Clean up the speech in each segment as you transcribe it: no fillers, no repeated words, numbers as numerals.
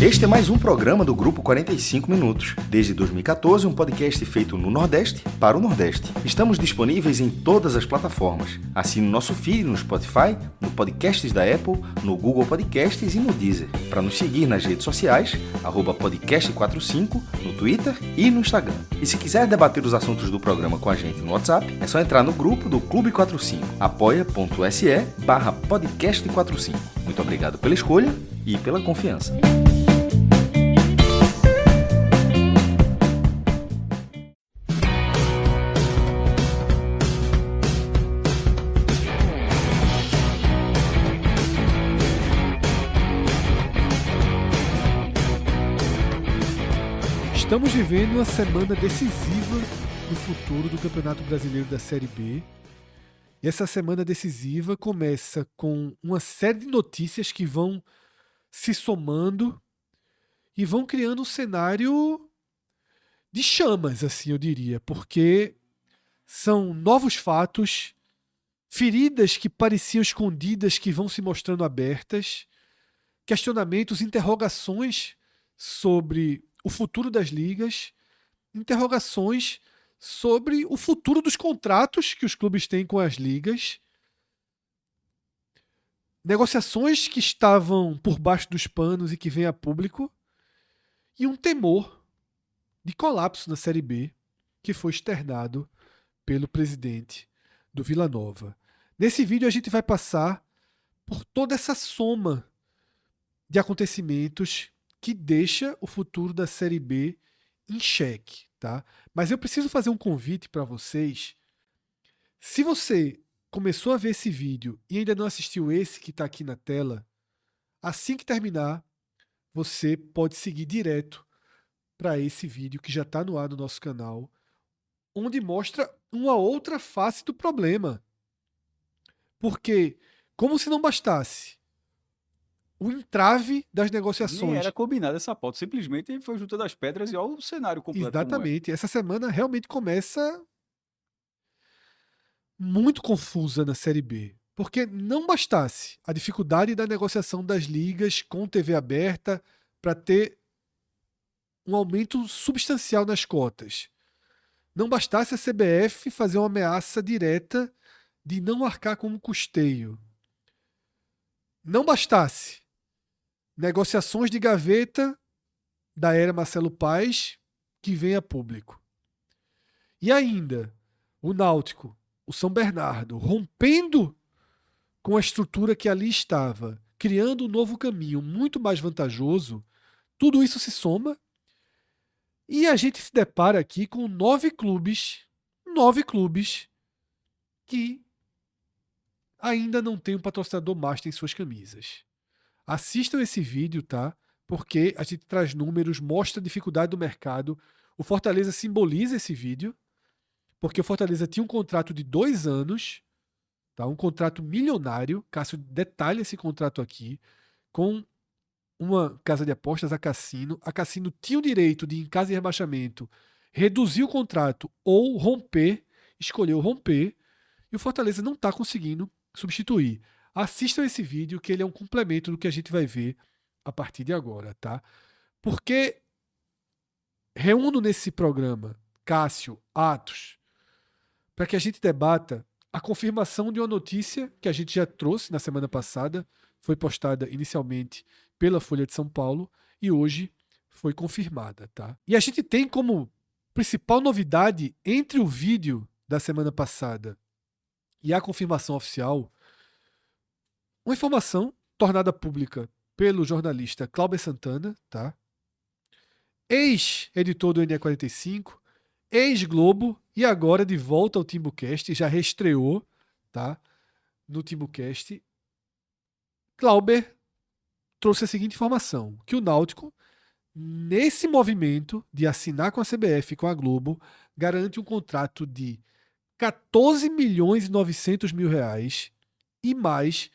Este é mais um programa do Grupo 45 Minutos. Desde 2014, um podcast feito no Nordeste para o Nordeste. Estamos disponíveis em todas as plataformas. Assine o nosso feed no Spotify, no Podcasts da Apple, no Google Podcasts e no Deezer. Para nos seguir nas redes sociais, @podcast45, no Twitter e no Instagram. E se quiser debater os assuntos do programa com a gente no WhatsApp, é só entrar no grupo do Clube 45, apoia.se/podcast45. Muito obrigado pela escolha e pela confiança. Estamos vivendo uma semana decisiva no futuro do Campeonato Brasileiro da Série B. E essa semana decisiva começa com uma série de notícias que vão se somando e vão criando um cenário de chamas, assim eu diria, porque são novos fatos, feridas que pareciam escondidas que vão se mostrando abertas, questionamentos, interrogações sobre o futuro das ligas, interrogações sobre o futuro dos contratos que os clubes têm com as ligas, negociações que estavam por baixo dos panos e que vêm a público, e um temor de colapso na Série B que foi externado pelo presidente do Vila Nova. Nesse vídeo a gente vai passar por toda essa soma de acontecimentos que deixa o futuro da Série B em xeque, tá? Mas eu preciso fazer um convite para vocês. Se você começou a ver esse vídeo e ainda não assistiu esse que está aqui na tela, assim que terminar, você pode seguir direto para esse vídeo que já está no ar no nosso canal, onde mostra uma outra face do problema. Porque, como se não bastasse o entrave das negociações. Nem era combinada essa pauta, simplesmente foi juntando as pedras e olha o cenário completo. Exatamente. Essa semana realmente começa muito confusa na Série B. Porque não bastasse a dificuldade da negociação das ligas com TV aberta para ter um aumento substancial nas cotas. Não bastasse a CBF fazer uma ameaça direta de não arcar com um custeio. Não bastasse negociações de gaveta da era Marcelo Paes que vem a público. E ainda o Náutico, o São Bernardo, rompendo com a estrutura que ali estava, criando um novo caminho muito mais vantajoso, tudo isso se soma e a gente se depara aqui com 9 clubes que ainda não tem um patrocinador master em suas camisas. Assistam esse vídeo, tá? Porque a gente traz números, mostra a dificuldade do mercado. O Fortaleza simboliza esse vídeo, porque o Fortaleza tinha um contrato de 2 anos, tá? Um contrato milionário. Cássio detalha esse contrato aqui, com uma casa de apostas, a Cassino. A Cassino tinha o direito de, em caso de rebaixamento, reduzir o contrato ou romper, escolheu romper, e o Fortaleza não está conseguindo substituir. Assistam esse vídeo, que ele é um complemento do que a gente vai ver a partir de agora, tá? Porque reúno nesse programa Cássio, Atos, para que a gente debata a confirmação de uma notícia que a gente já trouxe na semana passada, foi postada inicialmente pela Folha de São Paulo e hoje foi confirmada, tá? E a gente tem como principal novidade entre o vídeo da semana passada e a confirmação oficial uma informação tornada pública pelo jornalista Cláudio Santana, tá? Ex-editor do NE45, ex-Globo e agora de volta ao Timbucast, já reestreou, tá? No Timbucast. Cláudio trouxe a seguinte informação, que o Náutico, nesse movimento de assinar com a CBF e com a Globo, garante um contrato de 14 milhões e 900 mil reais e mais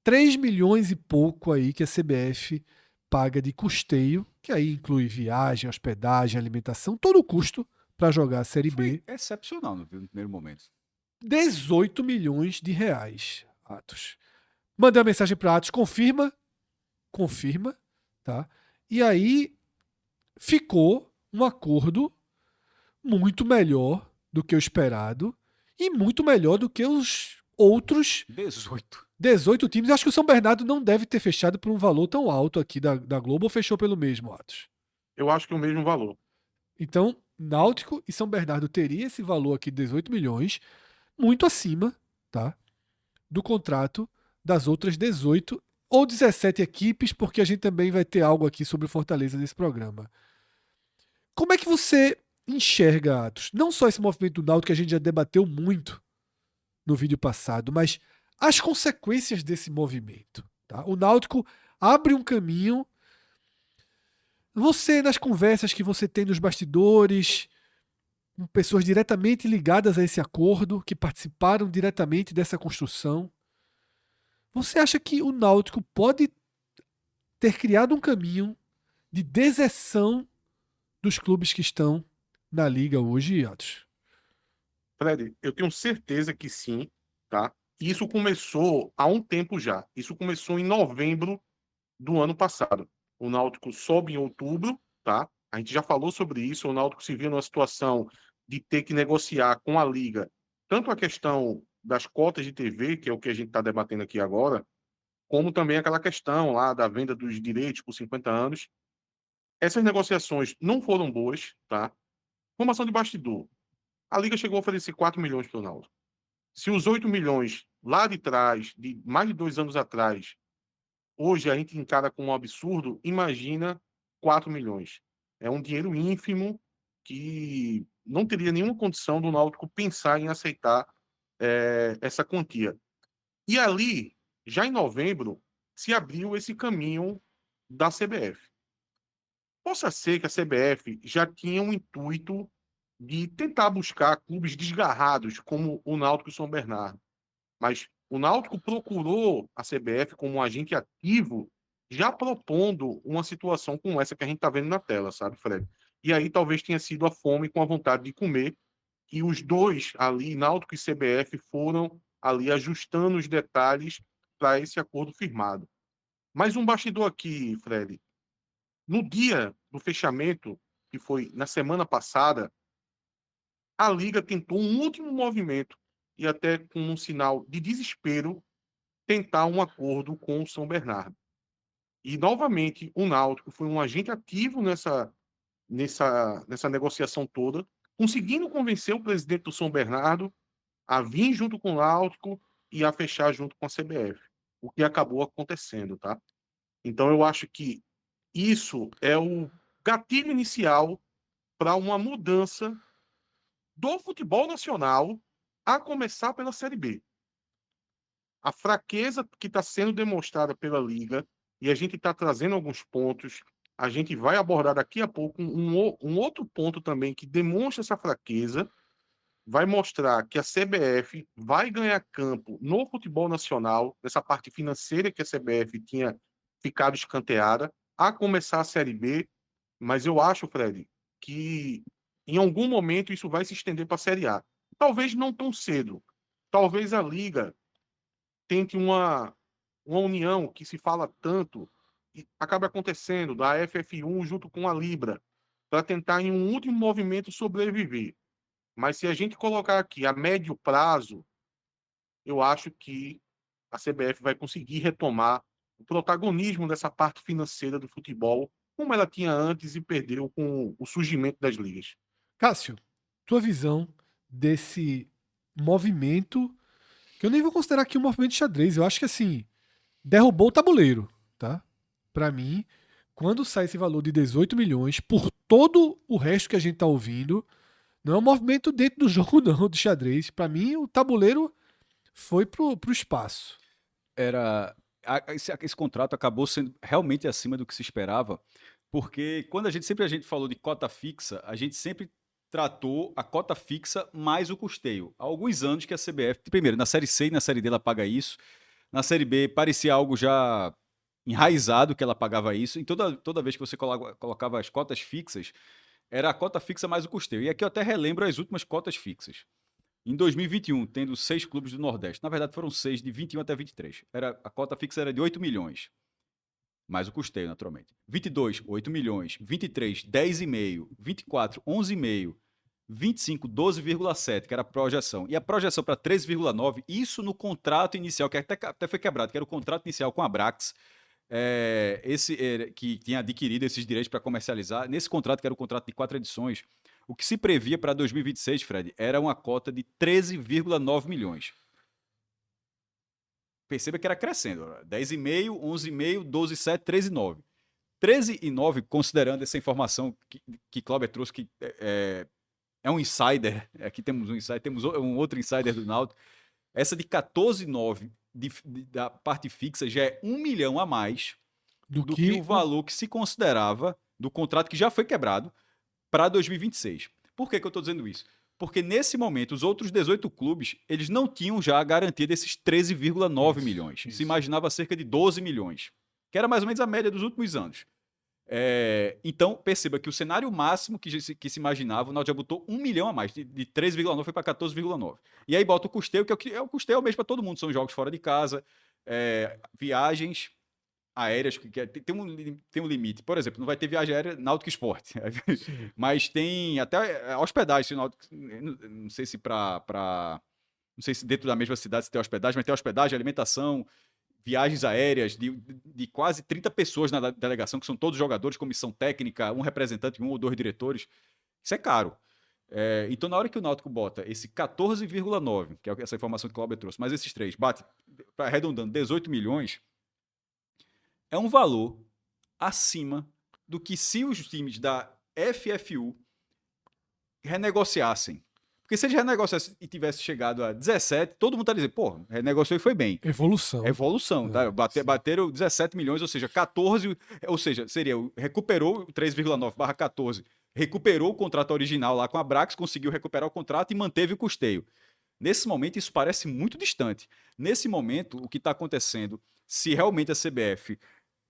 3 milhões e pouco aí que a CBF paga de custeio, que aí inclui viagem, hospedagem, alimentação, todo o custo para jogar a Série B. Foi excepcional no primeiro momento. 18 milhões de reais, Atos. Mandei uma mensagem para Atos, confirma, tá? E aí ficou um acordo muito melhor do que o esperado e muito melhor do que os outros 18. 18 times. Eu acho que o São Bernardo não deve ter fechado por um valor tão alto aqui da Globo, ou fechou pelo mesmo, Atos. Eu acho que é o mesmo valor. Então, Náutico e São Bernardo teria esse valor aqui de 18 milhões, muito acima, tá, do contrato das outras 18 ou 17 equipes, porque a gente também vai ter algo aqui sobre o Fortaleza nesse programa. Como é que você enxerga, Atos, não só esse movimento do Náutico que a gente já debateu muito no vídeo passado, mas as consequências desse movimento? Tá? O Náutico abre um caminho. Você, nas conversas que você tem nos bastidores, com pessoas diretamente ligadas a esse acordo, que participaram diretamente dessa construção, você acha que o Náutico pode ter criado um caminho de deserção dos clubes que estão na liga hoje, Atos? Fred, eu tenho certeza que sim, tá? Isso começou há um tempo já. Isso começou em novembro do ano passado. O Náutico sobe em outubro, tá? A gente já falou sobre isso. O Náutico se viu numa situação de ter que negociar com a Liga tanto a questão das cotas de TV, que é o que a gente está debatendo aqui agora, como também aquela questão lá da venda dos direitos por 50 anos. Essas negociações não foram boas, tá? Formação de bastidor. A Liga chegou a oferecer 4 milhões para o Náutico. Se os 8 milhões lá de trás, de mais de 2 anos atrás, hoje a gente encara como um absurdo, imagina 4 milhões. É um dinheiro ínfimo que não teria nenhuma condição do Náutico pensar em aceitar essa quantia. E ali, já em novembro, se abriu esse caminho da CBF. Possa ser que a CBF já tinha um intuito de tentar buscar clubes desgarrados, como o Náutico e o São Bernardo. Mas o Náutico procurou a CBF como um agente ativo, já propondo uma situação como essa que a gente está vendo na tela, sabe, Fred? E aí talvez tenha sido a fome com a vontade de comer, e os dois ali, Náutico e CBF, foram ali ajustando os detalhes para esse acordo firmado. Mais um bastidor aqui, Fred. No dia do fechamento, que foi na semana passada, a Liga tentou um último movimento e até com um sinal de desespero tentar um acordo com o São Bernardo. E, novamente, o Náutico foi um agente ativo nessa negociação toda, conseguindo convencer o presidente do São Bernardo a vir junto com o Náutico e a fechar junto com a CBF, o que acabou acontecendo, tá? Então, eu acho que isso é o gatilho inicial para uma mudança do futebol nacional, a começar pela Série B. A fraqueza que está sendo demonstrada pela Liga, e a gente está trazendo alguns pontos, a gente vai abordar daqui a pouco um outro ponto também que demonstra essa fraqueza, vai mostrar que a CBF vai ganhar campo no futebol nacional, nessa parte financeira que a CBF tinha ficado escanteada, a começar a Série B, mas eu acho, Fred, que em algum momento isso vai se estender para a Série A. Talvez não tão cedo. Talvez a Liga tente uma união que se fala tanto e acaba acontecendo da FF1 junto com a Libra, para tentar em um último movimento sobreviver. Mas se a gente colocar aqui a médio prazo, eu acho que a CBF vai conseguir retomar o protagonismo dessa parte financeira do futebol, como ela tinha antes e perdeu com o surgimento das ligas. Cássio, tua visão desse movimento, que eu nem vou considerar aqui um movimento de xadrez, eu acho que assim, derrubou o tabuleiro, tá? Para mim, quando sai esse valor de 18 milhões, por todo o resto que a gente tá ouvindo, não é um movimento dentro do jogo não, de xadrez. Para mim, o tabuleiro foi pro espaço. Esse contrato acabou sendo realmente acima do que se esperava, porque quando a gente falou de cota fixa, a gente sempre tratou a cota fixa mais o custeio. Há alguns anos que a CBF, primeiro, na Série C e na Série D ela paga isso, na Série B parecia algo já enraizado que ela pagava isso, e toda vez que você colocava as cotas fixas, era a cota fixa mais o custeio. E aqui eu até relembro as últimas cotas fixas. Em 2021, tendo 6 clubes do Nordeste, na verdade foram 6, de 21 até 23. A cota fixa era de 8 milhões. mais o custeio, naturalmente. 22, 8 milhões. 23, 10,5. 24, 11,5. 25, 12,7, que era a projeção. E a projeção para 13,9, isso no contrato inicial, que até foi quebrado, que era o contrato inicial com a Abrax, que tinha adquirido esses direitos para comercializar. Nesse contrato, que era o contrato de 4 edições, o que se previa para 2026, Fred, era uma cota de 13,9 milhões. Perceba que era crescendo. 10,5, 11,5, 12,7, 13,9. 13,9, considerando essa informação que Cláudio trouxe, que é um insider, aqui temos um insider, temos um outro insider do Náutico, essa de 14,9 da parte fixa já é 1 milhão a mais do que o valor que se considerava do contrato que já foi quebrado para 2026. Por que eu estou dizendo isso? Porque nesse momento, os outros 18 clubes, eles não tinham já a garantia desses 13,9 milhões. Se imaginava cerca de 12 milhões, que era mais ou menos a média dos últimos anos. Então, perceba que o cenário máximo que se imaginava, o Náutico já botou 1 milhão a mais, de 13,9 foi para 14,9. E aí bota o custeio, que é o custeio mesmo para todo mundo, são jogos fora de casa, viagens aéreas, tem um limite. Por exemplo, não vai ter viagem aérea Náutico Esporte, mas tem até hospedagem, não sei se não sei se dentro da mesma cidade se tem hospedagem, mas tem hospedagem, alimentação, viagens aéreas de quase 30 pessoas na delegação, que são todos jogadores, comissão técnica, um representante, 1 ou 2 diretores. Isso é caro. Então, na hora que o Náutico bota esse 14,9, que é essa informação que o Cláudio trouxe, mas esses três, bate, arredondando, 18 milhões, é um valor acima do que se os times da FFU renegociassem. Porque se eles renegociassem e tivessem chegado a 17, todo mundo está dizendo, pô, renegociou e foi bem. Evolução, tá? Bateram 17 milhões, ou seja, 14, ou seja, recuperou 3,9/14, recuperou o contrato original lá com a Abrax, conseguiu recuperar o contrato e manteve o custeio. Nesse momento, isso parece muito distante. Nesse momento, o que está acontecendo, se realmente a CBF,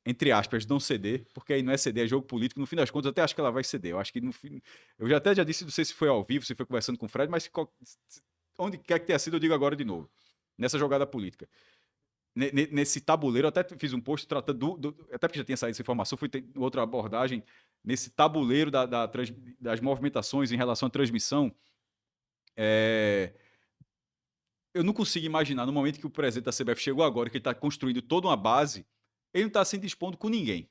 entre aspas, não ceder, porque aí não é ceder, é jogo político, no fim das contas, eu até acho que ela vai ceder. Eu acho que eu já disse, não sei se foi ao vivo, se foi conversando com o Fred, mas onde quer que tenha sido, eu digo agora de novo. Nessa jogada política. Nesse tabuleiro, eu até fiz um post tratando até porque já tinha saído essa informação, fui ter outra abordagem, nesse tabuleiro das movimentações em relação à transmissão. Eu não consigo imaginar, no momento que o presidente da CBF chegou agora, que ele está construindo toda uma base, ele não está se dispondo com ninguém.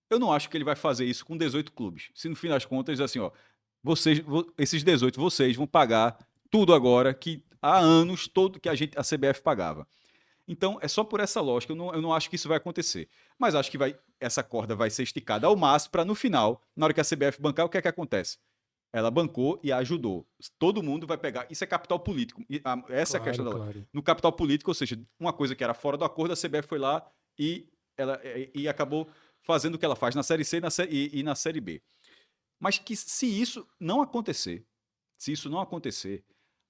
Eu não acho que ele vai fazer isso com 18 clubes. Se no fim das contas, assim, ó, esses 18, vocês vão pagar tudo agora, que há anos todo que a CBF pagava. Então, é só por essa lógica, eu não acho que isso vai acontecer. Mas acho que essa corda vai ser esticada ao máximo para, no final, na hora que a CBF bancar, o que é que acontece? Ela bancou e ajudou. Todo mundo vai pegar. Isso é capital político. Essa é a questão dela. Claro. No capital político, ou seja, uma coisa que era fora do acordo, a CBF foi lá e acabou fazendo o que ela faz na Série C e na Série B. Mas que se isso não acontecer,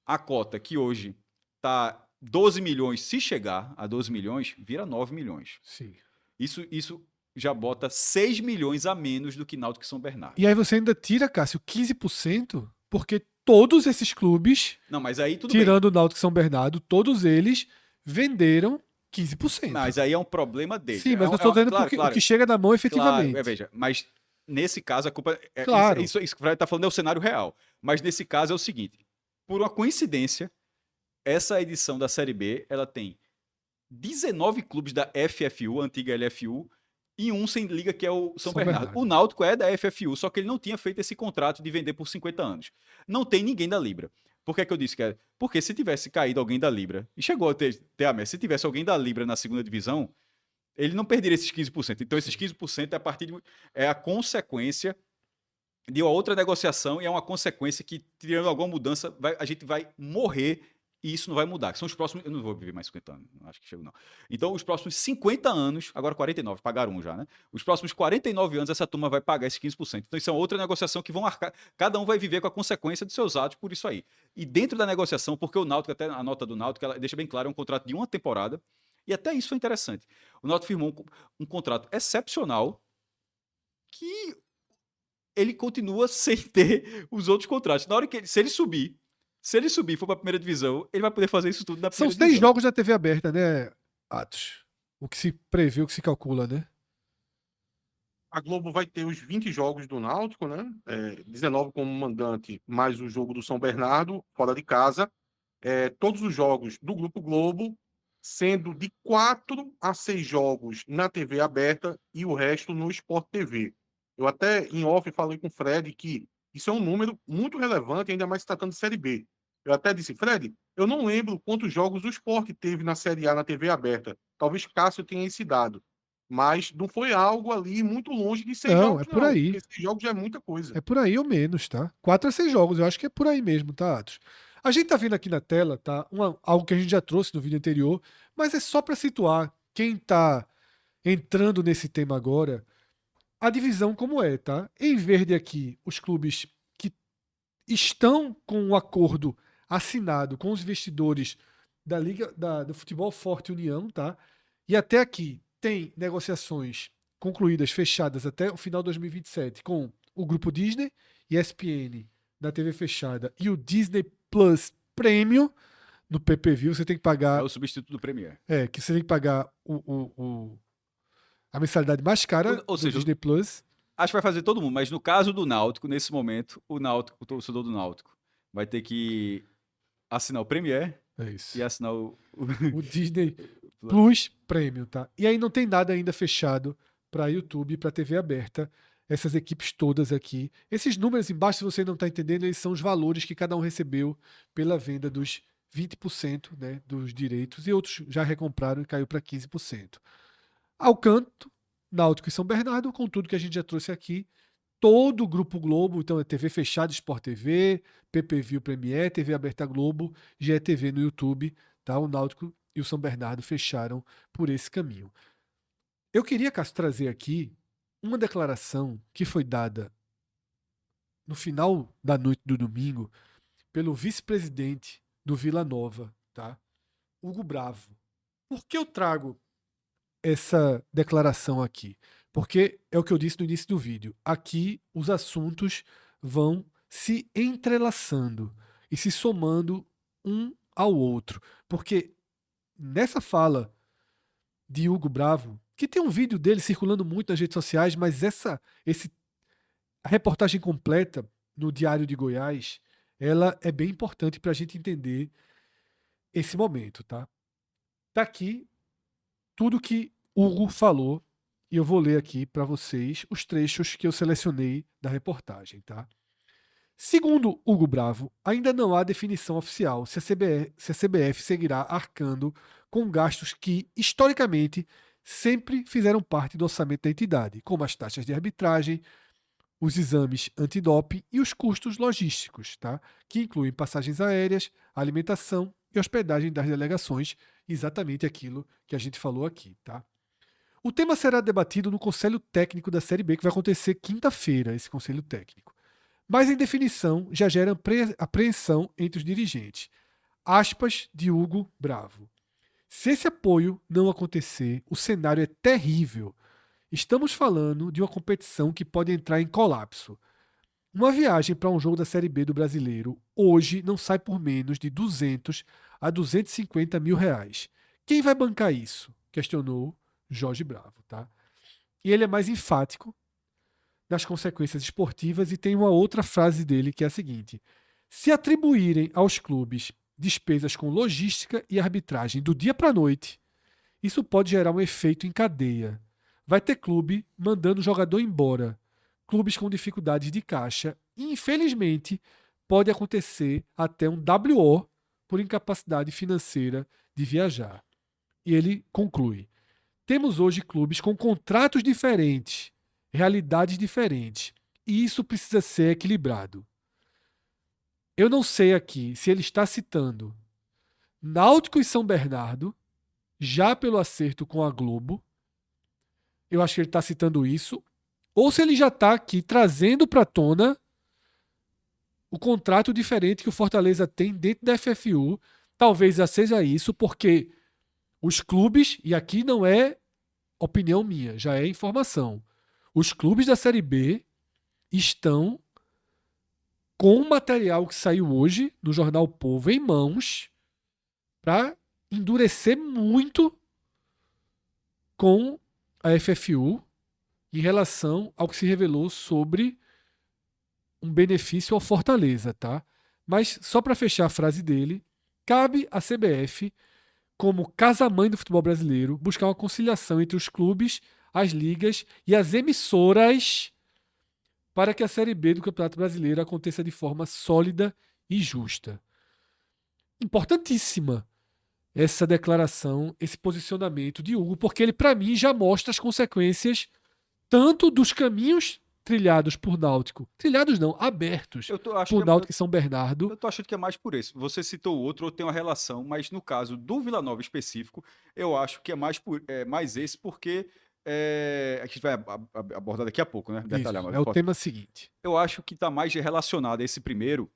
a cota que hoje está 12 milhões, se chegar a 12 milhões, vira 9 milhões. Sim. Isso já bota 6 milhões a menos do que Náutico e São Bernardo. E aí você ainda tira, Cássio, 15%, porque todos esses clubes, não, mas aí tudo tirando o Náutico e São Bernardo, todos eles venderam 15%. Mas aí é um problema dele. Sim, mas eu estou dizendo o que chega na mão efetivamente. Claro, veja, mas nesse caso a culpa... Claro. Isso que o Fred está falando é o cenário real. Mas nesse caso é o seguinte, por uma coincidência, essa edição da Série B, ela tem 19 clubes da FFU, antiga LFU, e um sem liga, que é o São Bernardo. O Náutico é da FFU, só que ele não tinha feito esse contrato de vender por 50 anos. Não tem ninguém da Libra. Por que eu disse que é? Porque se tivesse caído alguém da Libra, e chegou a ter a meta, se tivesse alguém da Libra na segunda divisão, ele não perderia esses 15%. Então, esses 15% é a consequência de uma outra negociação, e é uma consequência que, tirando alguma mudança, a gente vai morrer e isso não vai mudar. Que são os próximos... Eu não vou viver mais 50 anos, não acho que chego não. Então, os próximos 50 anos, agora 49, pagaram um já, né? Os próximos 49 anos, essa turma vai pagar esses 15%. Então, isso é outra negociação que vão arcar. Cada um vai viver com a consequência dos seus atos por isso aí. E dentro da negociação, porque o Náutico, até a nota do Náutico, ela deixa bem claro, é um contrato de uma temporada, e até isso foi interessante. O Náutico firmou um contrato excepcional que ele continua sem ter os outros contratos. Na hora que se ele subir e for para a primeira divisão, ele vai poder fazer isso tudo na primeira divisão. São 6 jogos da TV aberta, né, Atos? O que se prevê, o que se calcula, né? a Globo vai ter os 20 jogos do Náutico, né? 19 como mandante, mais o jogo do São Bernardo, fora de casa. Todos os jogos do Grupo Globo, sendo de 4 a 6 jogos na TV aberta e o resto no Sport TV. Eu até, em off, falei com o Fred que isso é um número muito relevante, ainda mais se tratando de Série B. Eu até disse, Fred, eu não lembro quantos jogos o Sport teve na Série A na TV aberta. Talvez Cássio tenha esse dado. Mas não foi algo ali muito longe de 6 Não, jogos, é por não. aí. Porque 6 jogos já é muita coisa. É por aí ou menos, tá? 4 a 6 jogos, eu acho que é por aí mesmo, tá, Atos? A gente tá vendo aqui na tela, tá? Algo que a gente já trouxe no vídeo anterior, mas é só para situar quem tá entrando nesse tema agora, a divisão como é, tá? Em verde aqui, os clubes que estão com um acordo assinado com os investidores da Liga do Futebol Forte União, tá? E até aqui tem negociações concluídas, fechadas até o final de 2027 com o grupo Disney, ESPN da TV fechada e o Disney Plus Premium no PPV. Você tem que pagar. É o substituto do Premier. Que você tem que pagar a mensalidade mais cara Ou do seja, Disney Plus. Acho que vai fazer todo mundo, mas no caso do Náutico, nesse momento, o torcedor do Náutico vai ter que assinar o Premier É isso. e assinar O Disney Plus Premium, tá? E aí não tem nada ainda fechado para YouTube e para TV aberta. Essas equipes todas aqui. Esses números embaixo, se você não está entendendo, eles são os valores que cada um recebeu pela venda dos 20%, né, dos direitos, e outros já recompraram e caiu para 15%. Ao canto, Náutico e São Bernardo, com tudo que a gente já trouxe aqui, todo o Grupo Globo, então é TV fechada, Sport TV, PPV Premier, TV aberta Globo, GETV no YouTube, tá? O Náutico e o São Bernardo fecharam por esse caminho. Eu queria, Cássio, trazer aqui uma declaração que foi dada no final da noite do domingo pelo vice-presidente do Vila Nova, tá? Hugo Bravo. Por que eu trago essa declaração aqui? Porque é o que eu disse no início do vídeo. Aqui os assuntos vão se entrelaçando e se somando um ao outro. Porque nessa fala de Hugo Bravo, que tem um vídeo dele circulando muito nas redes sociais, mas a reportagem completa no Diário de Goiás, ela é bem importante para a gente entender esse momento, tá? Tá aqui tudo que Hugo falou e eu vou ler aqui para vocês os trechos que eu selecionei da reportagem, tá? Segundo Hugo Bravo, ainda não há definição oficial se a CBF seguirá arcando com gastos que, historicamente, sempre fizeram parte do orçamento da entidade, como as taxas de arbitragem, os exames antidoping e os custos logísticos, tá? Que incluem passagens aéreas, alimentação e hospedagem das delegações, exatamente aquilo que a gente falou aqui, tá? O tema será debatido no Conselho Técnico da Série B, que vai acontecer quinta-feira, esse Conselho Técnico. Mas, em definição, já gera apreensão entre os dirigentes. Aspas de Hugo Bravo. Se esse apoio não acontecer, o cenário é terrível. Estamos falando de uma competição que pode entrar em colapso. Uma viagem para um jogo da Série B do Brasileiro hoje não sai por menos de 200 a 250 mil reais. Quem vai bancar isso? Questionou Jorge Bravo, tá? E ele é mais enfático das consequências esportivas e tem uma outra frase dele que é a seguinte: se atribuírem aos clubes despesas com logística e arbitragem do dia para a noite, isso pode gerar um efeito em cadeia. Vai ter clube mandando o jogador embora, clubes com dificuldades de caixa e, infelizmente, pode acontecer até um WO por incapacidade financeira de viajar. E ele conclui: temos hoje clubes com contratos diferentes, realidades diferentes, e isso precisa ser equilibrado. Eu não sei aqui se ele está citando Náutico e São Bernardo, já pelo acerto com a Globo. Eu acho que ele está citando isso. Ou se ele já está aqui trazendo para a tona o contrato diferente que o Fortaleza tem dentro da FFU. Talvez já seja isso, porque os clubes, e aqui não é opinião minha, já é informação, os clubes da Série B estão com o material que saiu hoje no Jornal Povo em mãos para endurecer muito com a FFU, em relação ao que se revelou sobre um benefício ao Fortaleza, tá? Mas só para fechar a frase dele, cabe à CBF, como casa-mãe do futebol brasileiro, buscar uma conciliação entre os clubes, as ligas e as emissoras para que a Série B do Campeonato Brasileiro aconteça de forma sólida e justa. Importantíssima essa declaração, esse posicionamento de Hugo, porque ele, para mim, já mostra as consequências tanto dos caminhos trilhados por Náutico, trilhados não, abertos Acho por que Náutico e São Bernardo. eu tô achando que é mais por isso. Você citou o outro, ou tem uma relação, mas no caso do Vila Nova específico, eu acho que é mais esse, porque a gente vai abordar daqui a pouco, né? Detalhar, Isso, mas é o tema seguinte. eu acho que está mais relacionado a esse primeiro,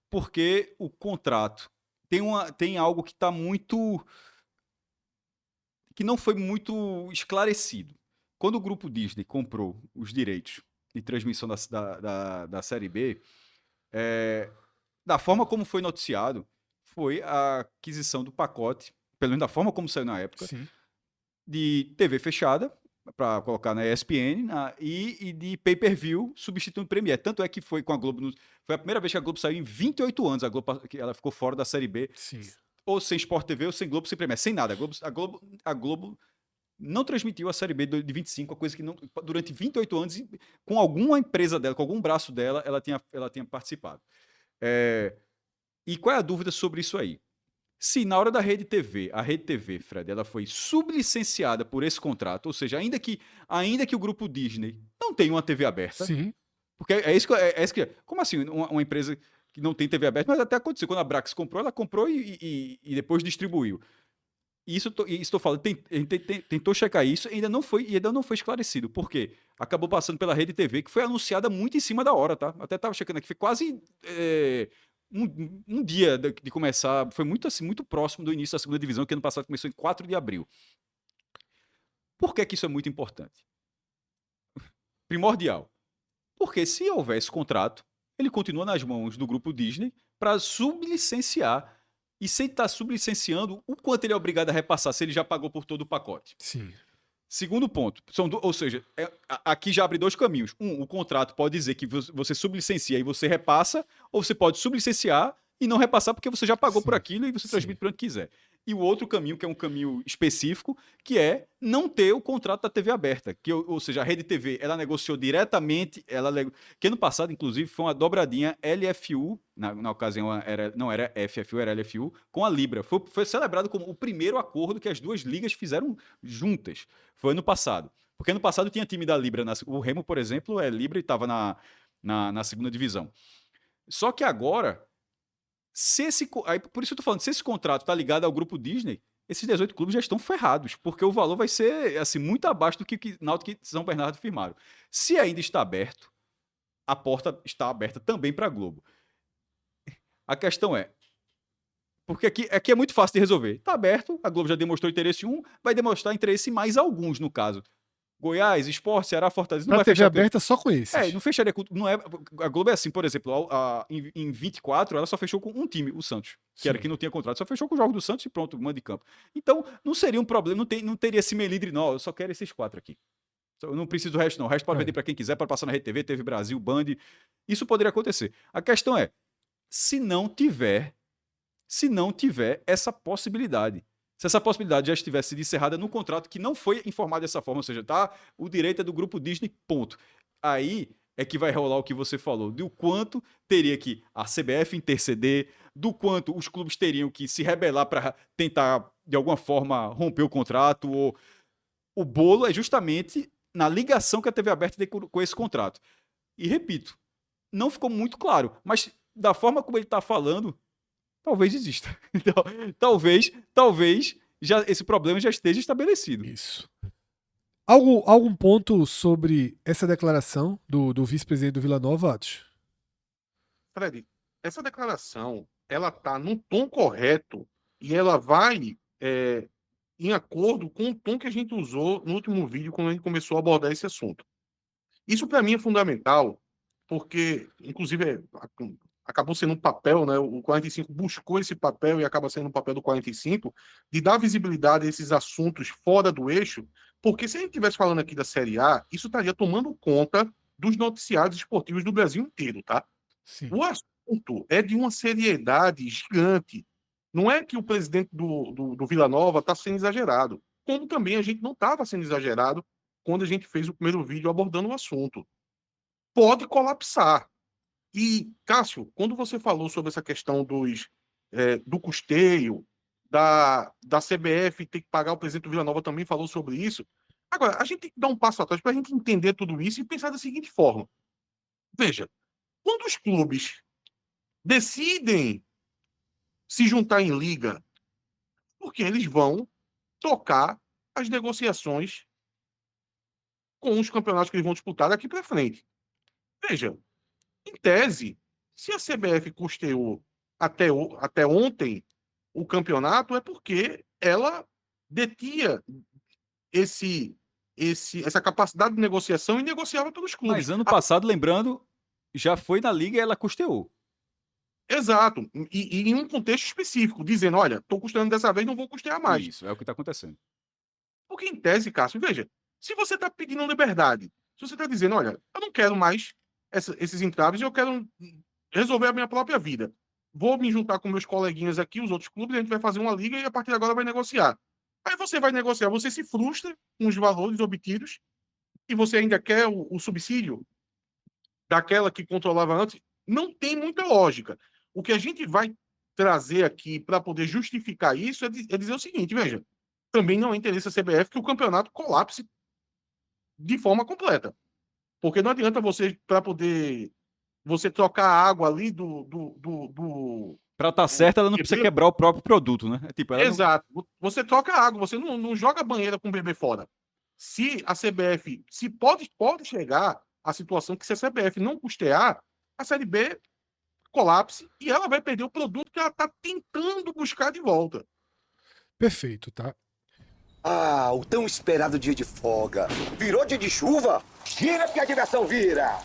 porque o contrato tem algo que está muito. Que não foi muito esclarecido. Quando o grupo Disney comprou os direitos de transmissão da Série B, da forma como foi noticiado, foi a aquisição do pacote, pelo menos da forma como saiu na época, Sim. de TV fechada, para colocar na ESPN, e de pay-per-view substituindo o Premier. Tanto é que foi com a Globo. Foi a primeira vez que a Globo saiu em 28 anos. A Globo, que ela ficou fora da Série B. Sim. Ou sem Sport TV, ou sem Globo, sem Premier. Sem nada. A Globo não transmitiu a Série B de 25, a coisa que não, durante 28 anos, com alguma empresa dela, com algum braço dela, ela tinha participado. E qual é a dúvida sobre isso aí? Se na hora da Rede TV, a Rede TV, Fred, ela foi sublicenciada por esse contrato, ou seja, ainda que o grupo Disney não tenha uma TV aberta, Sim. porque é isso que como assim, uma empresa que não tem TV aberta, mas até aconteceu, quando a Brax comprou, ela comprou e depois distribuiu. Isso estou falando, tentou checar isso e ainda não foi esclarecido. Por quê? Acabou passando pela Rede TV, que foi anunciada muito em cima da hora, tá? Até estava checando aqui, foi quase um dia de começar, foi muito assim, muito próximo do início da segunda divisão, que ano passado começou em 4 de abril. Por que isso é muito importante? Primordial. Porque se houver esse contrato, ele continua nas mãos do grupo Disney para sublicenciar. E sem estar sublicenciando, o quanto ele é obrigado a repassar se ele já pagou por todo o pacote. Sim. Segundo ponto, ou seja, aqui já abre dois caminhos. O contrato pode dizer que você sublicencia e você repassa, ou você pode sublicenciar e não repassar porque você já pagou por aquilo e você transmite para onde quiser. E o outro caminho, que é um caminho específico, que é não ter o contrato da TV aberta. Ou seja, a Rede TV, ela negociou diretamente, que ano passado, inclusive, foi uma dobradinha LFU, na ocasião não era FFU, era LFU, com a Libra. Foi celebrado como o primeiro acordo que as duas ligas fizeram juntas. Foi ano passado. Porque ano passado tinha time da Libra. O Remo, por exemplo, é Libra e estava na segunda divisão. Só que agora, por isso eu tô falando, se esse contrato tá ligado ao grupo Disney, esses 18 clubes já estão ferrados, porque o valor vai ser assim, muito abaixo do que Náutico e São Bernardo firmaram. Se ainda está aberto, a porta está aberta também para a Globo. A questão é, porque aqui é muito fácil de resolver. Está aberto, a Globo já demonstrou interesse em um, vai demonstrar interesse em mais alguns, no caso. Goiás, Sport, Ceará, Fortaleza. Não Pra vai TV fechar aberta só com esses. não fecharia com. Não é, a Globo é assim, por exemplo, em 24, ela só fechou com um time, o Santos, que era Sim. que não tinha contrato, só fechou com o jogo do Santos e pronto, manda de campo. Então, não seria um problema, não teria esse melindre, não. Eu só quero esses 4 aqui. Eu não preciso do resto, não. O resto pode vender para quem quiser, para passar na Rede TV, TV Brasil, Band. Isso poderia acontecer. A questão é, se não tiver essa possibilidade. Se essa possibilidade já estivesse sido encerrada no contrato que não foi informado dessa forma, ou seja, tá, o direito é do grupo Disney, ponto. Aí é que vai rolar o que você falou, do quanto teria que a CBF interceder, do quanto os clubes teriam que se rebelar para tentar, de alguma forma, romper o contrato. Ou o bolo é justamente na ligação que a TV aberta tem com esse contrato. E repito, não ficou muito claro, mas da forma como ele está falando, talvez exista. Então, talvez esse problema já esteja estabelecido. Isso. Algum ponto sobre essa declaração do vice-presidente do Vila Nova, Atos? Fred, essa declaração, ela está num tom correto e ela vai em acordo com o tom que a gente usou no último vídeo quando a gente começou a abordar esse assunto. Isso, para mim, é fundamental, porque, inclusive, acabou sendo um papel, né? O 45 buscou esse papel e acaba sendo um papel do 45 de dar visibilidade a esses assuntos fora do eixo, porque se a gente estivesse falando aqui da Série A, isso estaria tomando conta dos noticiários esportivos do Brasil inteiro, tá? Sim. O assunto é de uma seriedade gigante. Não é que o presidente do Vila Nova está sendo exagerado, como também a gente não estava sendo exagerado quando a gente fez o primeiro vídeo abordando o assunto. Pode colapsar. E, Cássio, quando você falou sobre essa questão do custeio, da CBF ter que pagar, o presidente do Vila Nova também falou sobre isso. Agora, a gente tem que dar um passo atrás para a gente entender tudo isso e pensar da seguinte forma. Veja, quando os clubes decidem se juntar em liga, porque eles vão tocar as negociações com os campeonatos que eles vão disputar daqui para frente. Veja, em tese, se a CBF custeou até ontem o campeonato, é porque ela detinha essa capacidade de negociação e negociava pelos clubes. Mas ano passado, lembrando, já foi na liga e ela custeou. Exato. E em um contexto específico, dizendo, olha, estou custeando dessa vez, não vou custear mais. Isso, é o que está acontecendo. Porque, em tese, Cássio, veja, se você está pedindo liberdade, se você está dizendo, olha, eu não quero mais esses entraves, eu quero resolver a minha própria vida. Vou me juntar com meus coleguinhas aqui, os outros clubes, a gente vai fazer uma liga e a partir de agora vai negociar. Aí você vai negociar, você se frustra com os valores obtidos e você ainda quer o subsídio daquela que controlava antes. Não tem muita lógica. O que a gente vai trazer aqui para poder justificar isso é dizer o seguinte, veja, também não é interesse da CBF que o campeonato colapse de forma completa. Porque não adianta você, para poder você trocar a água ali Para estar certa, ela não precisa quebrar o próprio produto, né? É tipo, ela Exato. Você troca a água, você não joga a banheira com o bebê fora. Se a CBF, se pode chegar a situação que se a CBF não custear, a Série B colapse e ela vai perder o produto que ela está tentando buscar de volta. Perfeito, tá? Ah, o tão esperado dia de folga. Virou dia de chuva? Gira que a diversão vira!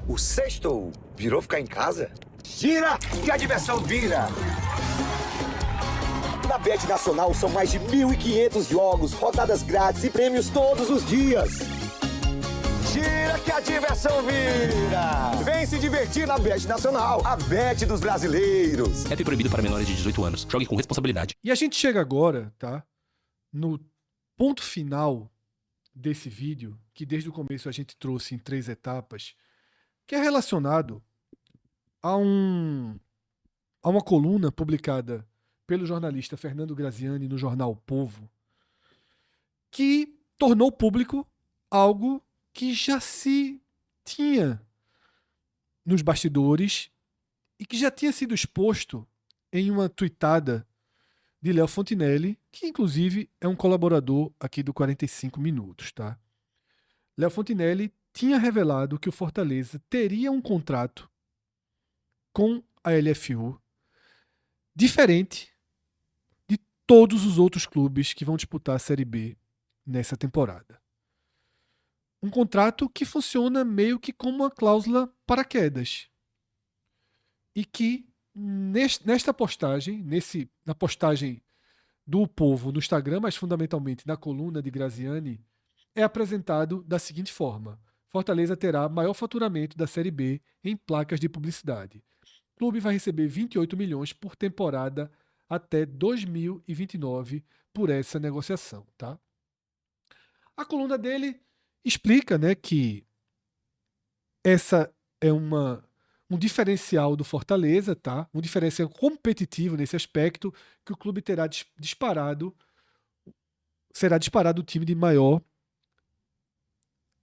O sexto virou ficar em casa? Gira que a diversão vira! Na Bet Nacional são mais de 1.500 jogos, rodadas grátis e prêmios todos os dias. Gira que a diversão vira! Vem se divertir na Bet Nacional, a Bet dos brasileiros. App proibido para menores de 18 anos. Jogue com responsabilidade. E a gente chega agora, tá? No ponto final desse vídeo, que desde o começo a gente trouxe em 3 etapas, que é relacionado a uma coluna publicada pelo jornalista Fernando Graziani no jornal O Povo, que tornou público algo que já se tinha nos bastidores e que já tinha sido exposto em uma tuitada de Léo Fontinelli, que inclusive é um colaborador aqui do 45 Minutos, tá? Léo Fontinelli tinha revelado que o Fortaleza teria um contrato com a LFU diferente de todos os outros clubes que vão disputar a Série B nessa temporada. Um contrato que funciona meio que como uma cláusula paraquedas. E que nesta postagem, na postagem do Povo no Instagram, mas fundamentalmente na coluna de Graziani, é apresentado da seguinte forma: Fortaleza terá maior faturamento da Série B em placas de publicidade. O clube vai receber 28 milhões por temporada até 2029 por essa negociação, tá? A coluna dele explica, né, que essa é um diferencial do Fortaleza, tá? Um diferencial competitivo nesse aspecto, que o clube será disparado o time de maior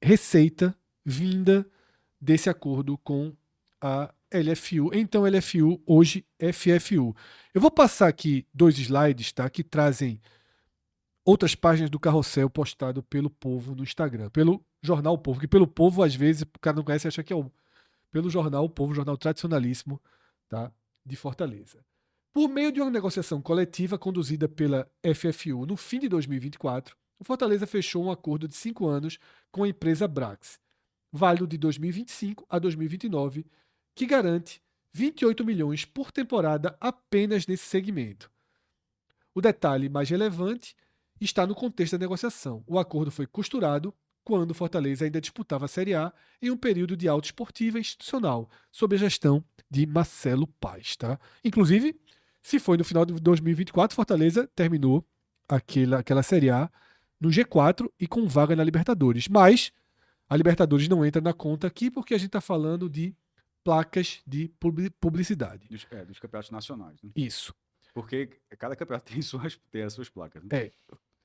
receita vinda desse acordo com a LFU. Então, LFU, hoje FFU. Eu vou passar aqui 2 slides, tá? Que trazem outras páginas do carrossel postado pelo Povo no Instagram, pelo jornal O Povo, que pelo Povo, às vezes, o cara não conhece e acha que é pelo jornal O Povo, jornal tradicionalíssimo, tá? De Fortaleza. Por meio de uma negociação coletiva conduzida pela FFU no fim de 2024, o Fortaleza fechou um acordo de 5 anos com a empresa Brax. válido de 2025 a 2029, que garante 28 milhões por temporada apenas nesse segmento. O detalhe mais relevante está no contexto da negociação. O acordo foi costurado quando o Fortaleza ainda disputava a Série A em um período de alta esportiva e institucional, sob a gestão de Marcelo Paes. Tá? Inclusive, se foi no final de 2024, Fortaleza terminou aquela Série A no G4 e com vaga na Libertadores. Mas a Libertadores não entra na conta aqui porque a gente está falando de placas de publicidade. Dos campeonatos nacionais. Né? Isso. Porque cada campeonato tem as suas placas. Né? É.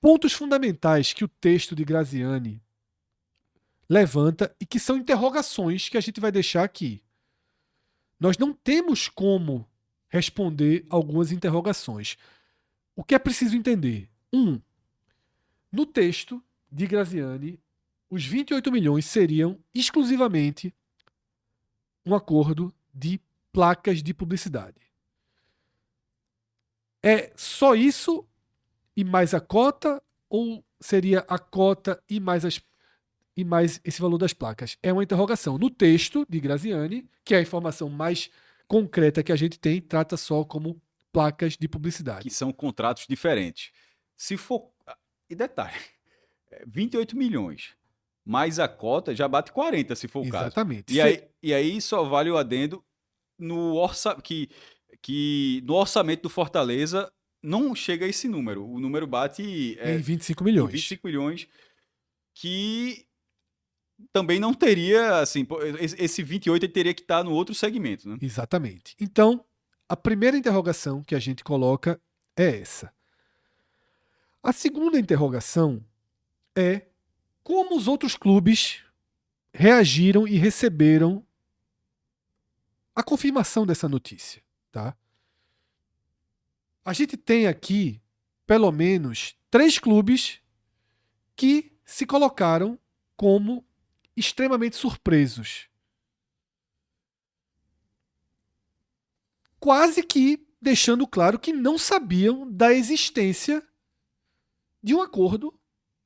Pontos fundamentais que o texto de Graziani levanta e que são interrogações que a gente vai deixar aqui. Nós não temos como responder algumas interrogações. O que é preciso entender? No texto de Graziani, os 28 milhões seriam exclusivamente um acordo de placas de publicidade. É só isso e mais a cota, ou seria a cota e mais esse valor das placas? É uma interrogação. No texto de Graziani, que é a informação mais concreta que a gente tem, trata só como placas de publicidade. Que são contratos diferentes. Se for... E detalhe, 28 milhões, mais a cota já bate 40, se for o caso. Exatamente. E aí só vale o adendo no que no orçamento do Fortaleza não chega a esse número. O número bate em 25 milhões. 25 milhões, que também não teria, assim, esse 28 ele teria que estar no outro segmento, né? Exatamente. Então, a primeira interrogação que a gente coloca é essa. A segunda interrogação é como os outros clubes reagiram e receberam a confirmação dessa notícia, tá? A gente tem aqui, pelo menos, 3 clubes que se colocaram como extremamente surpresos. Quase que deixando claro que não sabiam da existência de um acordo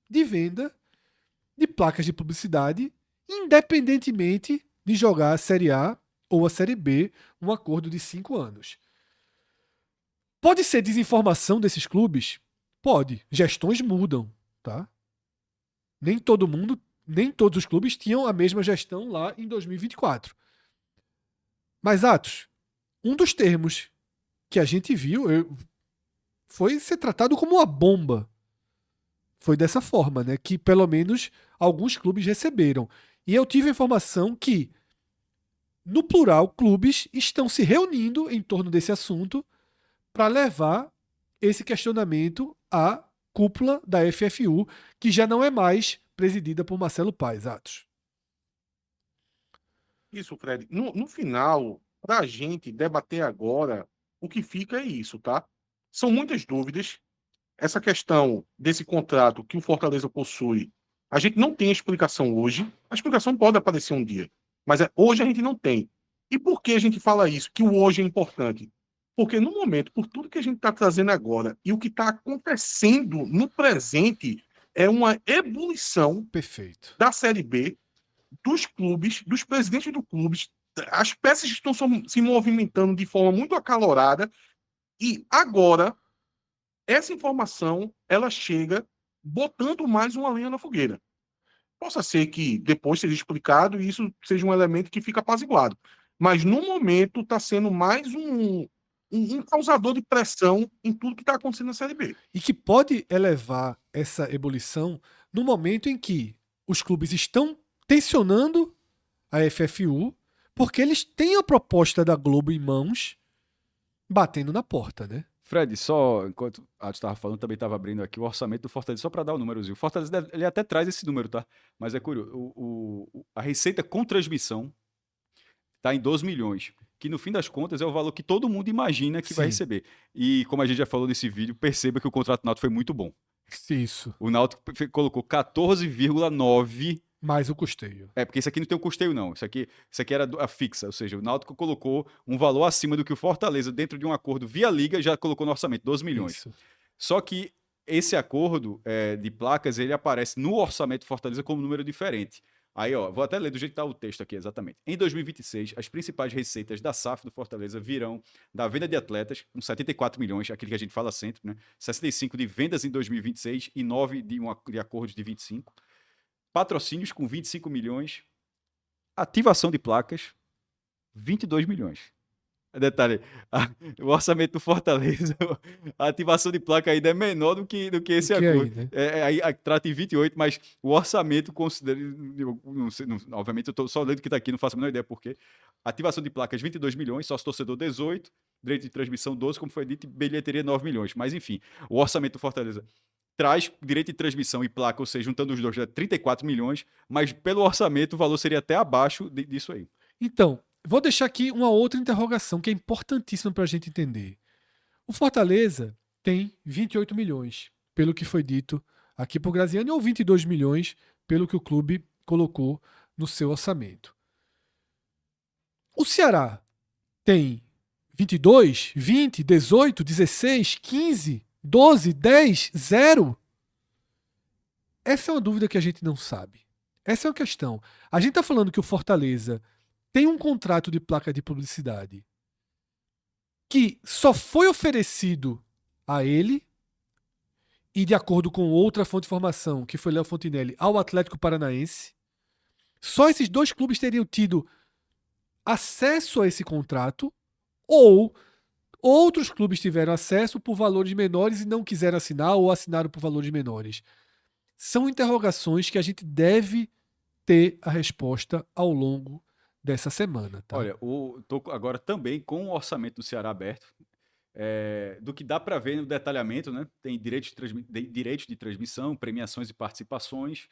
de venda de placas de publicidade, independentemente de jogar a Série A ou a Série B, um acordo de 5 anos. Pode ser desinformação desses clubes? Pode. Gestões mudam, tá? Nem todos os clubes tinham a mesma gestão lá em 2024. Mas, Atos, um dos termos que a gente viu foi ser tratado como uma bomba. Foi dessa forma, né? Que pelo menos alguns clubes receberam. E eu tive a informação que, no plural, clubes estão se reunindo em torno desse assunto para levar esse questionamento à cúpula da FFU, que já não é mais presidida por Marcelo Paes, Atos. Isso, Fred. No final, para a gente debater agora, o que fica é isso, tá? São muitas dúvidas. Essa questão desse contrato que o Fortaleza possui, a gente não tem explicação hoje. A explicação pode aparecer um dia, mas hoje a gente não tem. E por que a gente fala isso? Que o hoje é importante? Porque no momento, por tudo que a gente está trazendo agora e o que está acontecendo no presente, é uma ebulição Perfeito. da Série B, dos clubes, dos presidentes dos clubes. As peças estão se movimentando de forma muito acalorada e agora essa informação ela chega botando mais uma lenha na fogueira. Possa ser que depois seja explicado e isso seja um elemento que fica apaziguado. Mas no momento está sendo mais um causador de pressão em tudo que está acontecendo na Série B. E que pode elevar essa ebulição no momento em que os clubes estão tensionando a FFU, porque eles têm a proposta da Globo em mãos, batendo na porta, né? Fred, só enquanto a gente estava falando, também estava abrindo aqui o orçamento do Fortaleza, só para dar o númerozinho. O Fortaleza ele até traz esse número, tá? Mas é curioso, a receita com transmissão está em 12 milhões, que no fim das contas é o valor que todo mundo imagina que vai receber. E como a gente já falou nesse vídeo, perceba que o contrato do Náutico foi muito bom. Isso. O Náutico colocou 14,9 mais o custeio. Porque isso aqui não tem o custeio, não. Isso aqui era a fixa, ou seja, o Náutico colocou um valor acima do que o Fortaleza, dentro de um acordo via Liga, já colocou no orçamento, 12 milhões. Isso. Só que esse acordo de placas, ele aparece no orçamento do Fortaleza como um número diferente. Aí, ó, vou até ler do jeito que tá o texto aqui, exatamente. Em 2026, as principais receitas da SAF do Fortaleza virão da venda de atletas, com 74 milhões, aquilo que a gente fala sempre, né? 65 de vendas em 2026 e 9 de acordos de 25. Patrocínios com 25 milhões. Ativação de placas, 22 milhões. Detalhe, o orçamento do Fortaleza, a ativação de placa ainda é menor do que esse que acordo. aí, né? Aí trata em 28, mas o orçamento considera. Obviamente, eu estou só lendo o que está aqui, não faço a menor ideia por quê. Ativação de placas, 22 milhões, sócio torcedor 18, direito de transmissão 12, como foi dito, e bilheteria 9 milhões. Mas enfim, o orçamento do Fortaleza traz direito de transmissão e placa, ou seja, juntando os dois, é 34 milhões, mas pelo orçamento o valor seria até abaixo disso aí. Então, vou deixar aqui uma outra interrogação que é importantíssima para a gente entender. O Fortaleza tem 28 milhões, pelo que foi dito aqui por Graziani, ou 22 milhões, pelo que o clube colocou no seu orçamento. O Ceará tem 22, 20, 18, 16, 15, 12, 10, 0? Essa é uma dúvida que a gente não sabe. Essa é uma questão. A gente está falando que o Fortaleza tem um contrato de placa de publicidade que só foi oferecido a ele e, de acordo com outra fonte de informação, que foi Léo Fontinelli, ao Atlético Paranaense. Só esses dois clubes teriam tido acesso a esse contrato, ou outros clubes tiveram acesso por valores menores e não quiseram assinar, ou assinaram por valores menores. São interrogações que a gente deve ter a resposta ao longo dessa semana. Tá? Olha, tô agora também com o orçamento do Ceará aberto. Do que dá para ver no detalhamento, né? Tem direitos de transmissão, premiações e participações,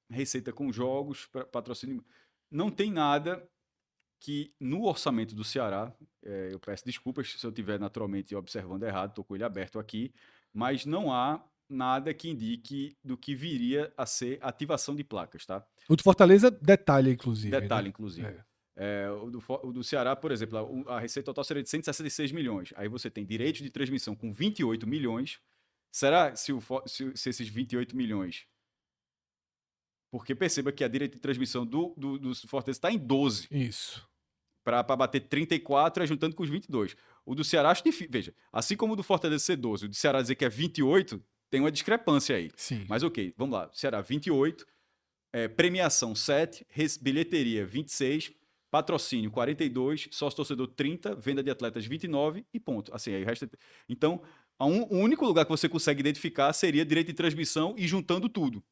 receita com jogos, patrocínio. Não tem nada que no orçamento do Ceará, eu peço desculpas se eu estiver naturalmente observando errado, estou com ele aberto aqui, mas não há nada que indique do que viria a ser ativação de placas, tá? O do Fortaleza detalha, inclusive. Detalhe, né? inclusive. O do Ceará, por exemplo, a receita total seria de 166 milhões. Aí você tem direitos de transmissão com 28 milhões. Será se esses 28 milhões... Porque perceba que a direito de transmissão do Fortaleza está em 12. Isso. Para bater 34, juntando com os 22. O do Ceará, acho difícil. Veja, assim como o do Fortaleza ser 12, o do Ceará dizer que é 28, tem uma discrepância aí. Sim. Mas ok, vamos lá. Ceará, 28. Premiação, 7. Bilheteria, 26. Patrocínio, 42. Sócio-torcedor, 30. Venda de atletas, 29. E ponto. Assim, aí o resto... Então, o único lugar que você consegue identificar seria direito de transmissão e juntando tudo.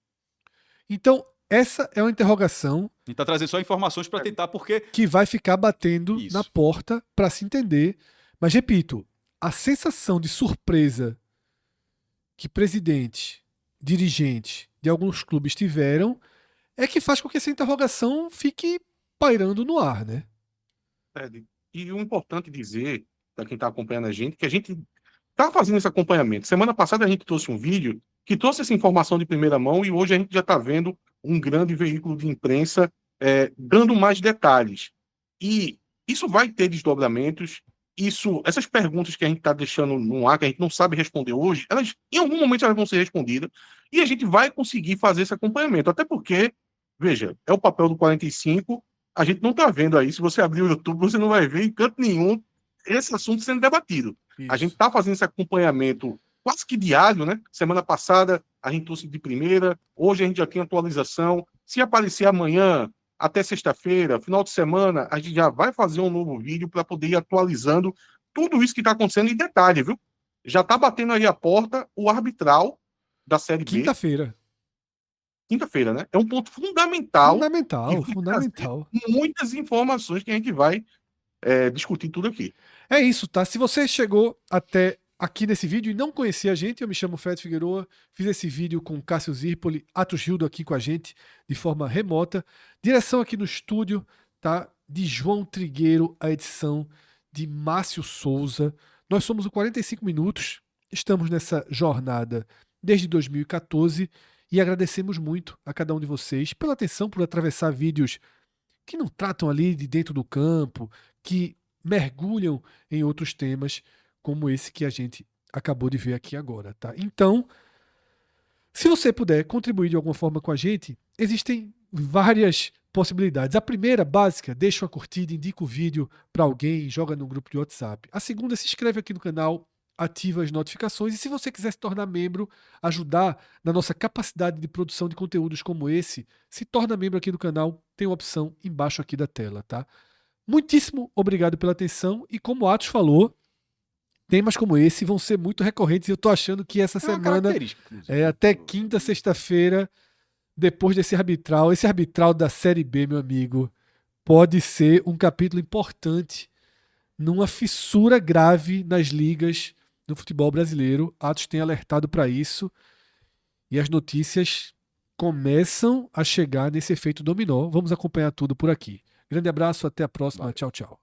Então, essa é uma interrogação. A gente está trazendo só informações para tentar, porque... Que vai ficar batendo Isso. na porta para se entender. Mas, repito, a sensação de surpresa que presidente, dirigente de alguns clubes tiveram é que faz com que essa interrogação fique pairando no ar, né? E o importante dizer, para quem está acompanhando a gente, que a gente está fazendo esse acompanhamento. Semana passada a gente trouxe um vídeo que trouxe essa informação de primeira mão e hoje a gente já está vendo um grande veículo de imprensa dando mais detalhes. E isso vai ter desdobramentos. Essas perguntas que a gente está deixando no ar, que a gente não sabe responder hoje, elas em algum momento elas vão ser respondidas e a gente vai conseguir fazer esse acompanhamento. Até porque, veja, é o papel do 45, a gente não está vendo aí. Se você abrir o YouTube, você não vai ver em canto nenhum esse assunto sendo debatido. Isso. A gente está fazendo esse acompanhamento quase que diário, né? Semana passada a gente trouxe de primeira, hoje a gente já tem atualização. Se aparecer amanhã, até sexta-feira, final de semana, a gente já vai fazer um novo vídeo para poder ir atualizando tudo isso que está acontecendo em detalhe, viu? Já está batendo aí a porta o arbitral da Série B. Quinta-feira, né? É um ponto fundamental. Fundamental. Muitas informações que a gente vai discutir tudo aqui. É isso, tá? Se você chegou até aqui nesse vídeo e não conhecia a gente, eu me chamo Fred Figueroa, fiz esse vídeo com Cássio Zirpoli, Atos Gildo aqui com a gente de forma remota. Direção aqui no estúdio, tá? De João Trigueiro, a edição de Márcio Souza. Nós somos o 45 Minutos, estamos nessa jornada desde 2014 e agradecemos muito a cada um de vocês pela atenção, por atravessar vídeos que não tratam ali de dentro do campo, que mergulham em outros temas, como esse que a gente acabou de ver aqui agora, tá? Então, Se você puder contribuir de alguma forma com a gente, existem várias possibilidades. A primeira, básica, deixa uma curtida, indica o vídeo para alguém, joga no grupo de WhatsApp. A segunda, se inscreve aqui no canal, ativa as notificações. E se você quiser se tornar membro, ajudar na nossa capacidade de produção de conteúdos como esse, se torna membro aqui do canal, tem uma opção embaixo aqui da tela, tá? Muitíssimo obrigado pela atenção e como o Atos falou, temas como esse vão ser muito recorrentes e eu tô achando que essa É uma semana, característica. até quinta, sexta-feira, depois desse arbitral, esse arbitral da Série B, meu amigo, pode ser um capítulo importante numa fissura grave nas ligas do futebol brasileiro. Atos tem alertado para isso e as notícias começam a chegar nesse efeito dominó. Vamos acompanhar tudo por aqui. Grande abraço, até a próxima. Tchau, tchau.